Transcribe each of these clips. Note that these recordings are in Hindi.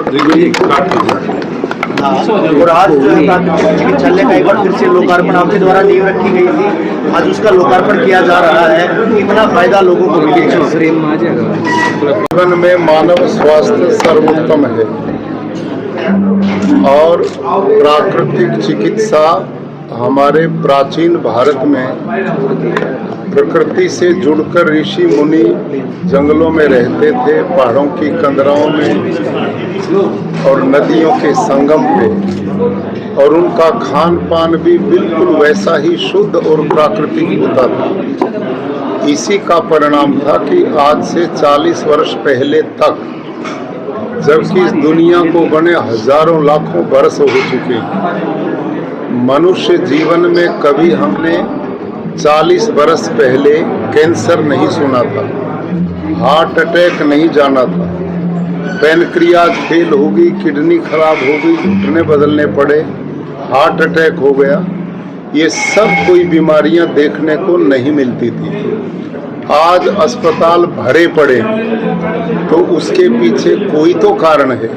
और आज जो है प्राथमिक चिकित्सालय का एक बार फिर से लोकार्पण आपके द्वारा नींव रखी गई थी, आज उसका लोकार्पण किया जा रहा है। कितना फायदा लोगों को मिलेगा? जीवन में मानव स्वास्थ्य सर्वोत्तम है और प्राकृतिक चिकित्सा हमारे प्राचीन भारत में प्रकृति से जुड़कर ऋषि मुनि जंगलों में रहते थे, पहाड़ों की कंदराओं में और नदियों के संगम पे, और उनका खान पान भी बिल्कुल वैसा ही शुद्ध और प्राकृतिक होता था। इसी का परिणाम था कि आज से 40 वर्ष पहले तक, जबकि इस दुनिया को बने हजारों लाखों वर्ष हो चुके हैं, मनुष्य जीवन में कभी हमने 40 वर्ष पहले कैंसर नहीं सुना था, हार्ट अटैक नहीं जाना था, पैनक्रियाज फेल हो गई, किडनी खराब हो गई, घुटने बदलने पड़े, हार्ट अटैक हो गया। ये सब कोई बीमारियां देखने को नहीं मिलती थी। आज अस्पताल भरे पड़े, तो उसके पीछे कोई तो कारण है।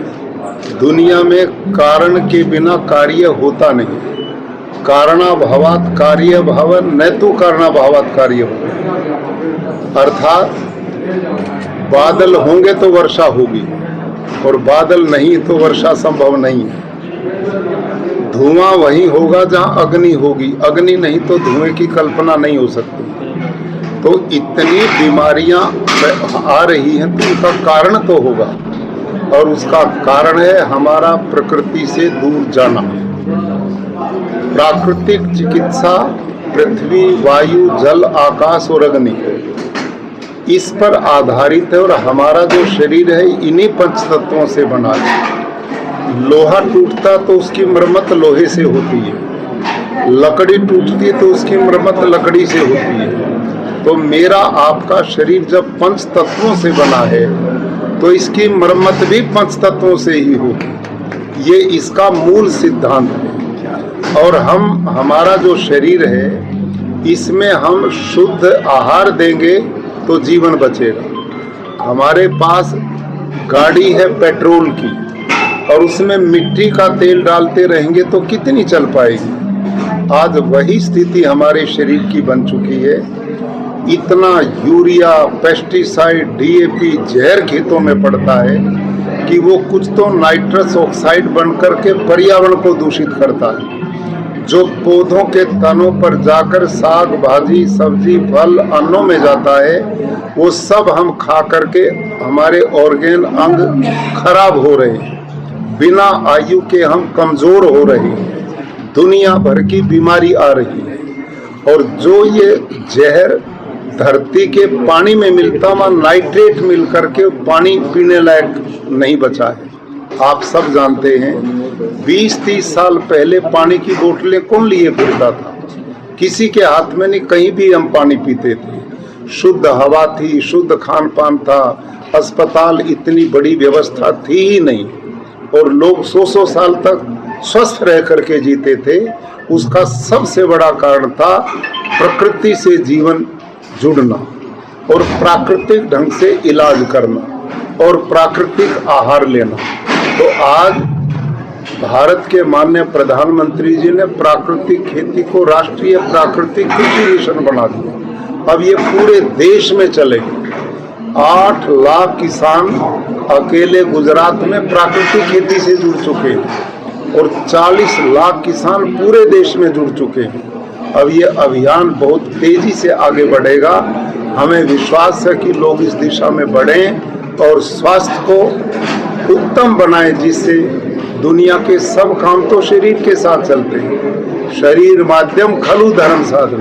दुनिया में कारण के बिना कार्य होता नहीं। कारणाभावात् कार्य भवन, न तो कारणाभावात् कार्य भवन। अर्थात बादल होंगे तो वर्षा होगी, और बादल नहीं तो वर्षा संभव नहीं है। धुआं वहीं होगा जहां अग्नि होगी, अग्नि नहीं तो धुएं की कल्पना नहीं हो सकती। तो इतनी बीमारियां आ रही हैं, तो उसका कारण तो होगा, और उसका कारण है हमारा प्रकृति से दूर जाना। प्राकृतिक चिकित्सा पृथ्वी, वायु, जल, आकाश और अग्नि, इस पर आधारित है। और हमारा जो शरीर है इन्हीं पंच तत्वों से बना है। लोहा टूटता तो उसकी मरम्मत लोहे से होती है, लकड़ी टूटती तो उसकी मरम्मत लकड़ी से होती है। तो मेरा आपका शरीर जब पंच तत्वों से बना है, तो इसकी मरम्मत भी पंच तत्वों से ही होगी। ये इसका मूल सिद्धांत है। और हमारा जो शरीर है, इसमें हम शुद्ध आहार देंगे तो जीवन बचेगा। हमारे पास गाड़ी है पेट्रोल की, और उसमें मिट्टी का तेल डालते रहेंगे तो कितनी चल पाएगी। आज वही स्थिति हमारे शरीर की बन चुकी है। इतना यूरिया, पेस्टिसाइड, डीएपी जहर खेतों में पड़ता है कि वो कुछ तो नाइट्रस ऑक्साइड बन करके पर्यावरण को दूषित करता है, जो पौधों के तनों पर जाकर साग, भाजी, सब्जी, फल, अन्नों में जाता है। वो सब हम खा करके हमारे ऑर्गेन, अंग खराब हो रहे हैं। बिना आयु के हम कमजोर हो रहे हैं। दुनिया भर की बीमारी आ रही है। और जो ये जहर धरती के पानी में मिलता, वहाँ नाइट्रेट मिल करके पानी पीने लायक नहीं बचा है। आप सब जानते हैं 20-30 साल पहले पानी की बोतलें कौन लिए फिरता था? किसी के हाथ में नहीं, कहीं भी हम पानी पीते थे। शुद्ध हवा थी, शुद्ध खान पान था, अस्पताल इतनी बड़ी व्यवस्था थी ही नहीं, और लोग 100-100 साल तक स्वस्थ रह करके जीते थे। उसका सबसे बड़ा कारण था प्रकृति से जीवन जुड़ना, और प्राकृतिक ढंग से इलाज करना, और प्राकृतिक आहार लेना। तो आज भारत के माननीय प्रधानमंत्री जी ने प्राकृतिक खेती को राष्ट्रीय प्राकृतिक कृषि मिशन बना दिया। अब ये पूरे देश में चलेगा। 8 लाख किसान अकेले गुजरात में प्राकृतिक खेती से जुड़ चुके हैं, और 40 लाख किसान पूरे देश में जुड़ चुके हैं। अब ये अभियान बहुत तेजी से आगे बढ़ेगा। हमें विश्वास है कि लोग इस दिशा में बढ़ें और स्वास्थ्य को उत्तम बनाएं, जिससे दुनिया के सब काम तो शरीर के साथ चलते हैं। शरीर माध्यम खलु धर्म साधन।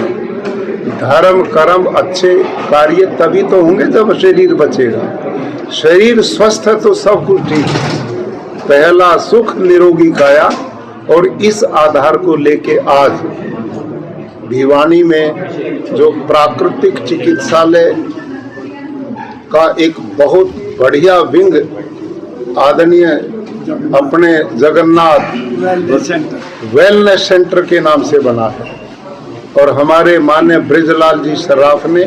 धर्म कर्म अच्छे कार्य तभी तो होंगे जब शरीर बचेगा। शरीर स्वस्थ है तो सब कुछ ठीक है। पहला सुख निरोगी काया, और इस आधार को लेके आज भिवानी में जो प्राकृतिक चिकित्सालय का एक बहुत बढ़िया विंग आदरणीय अपने जगन्नाथ वेलनेस सेंटर के नाम से बना है, और हमारे माननीय ब्रिजलाल जी सर्राफ ने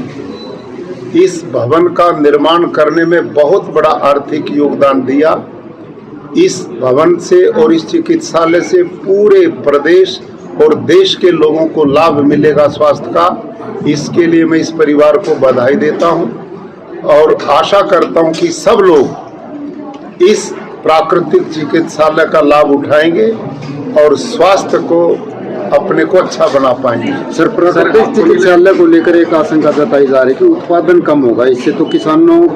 इस भवन का निर्माण करने में बहुत बड़ा आर्थिक योगदान दिया। इस भवन से और इस चिकित्सालय से पूरे प्रदेश और देश के लोगों को लाभ मिलेगा स्वास्थ्य का। इसके लिए मैं इस परिवार को बधाई देता हूं और आशा करता हूं कि सब लोग इस प्राकृतिक चिकित्सालय का लाभ उठाएंगे और स्वास्थ्य को अपने को अच्छा बना पाएंगे। सर, प्राकृतिक चिकित्सालय को लेकर एक आशंका जताई जा रही है कि उत्पादन कम होगा, इससे तो किसानों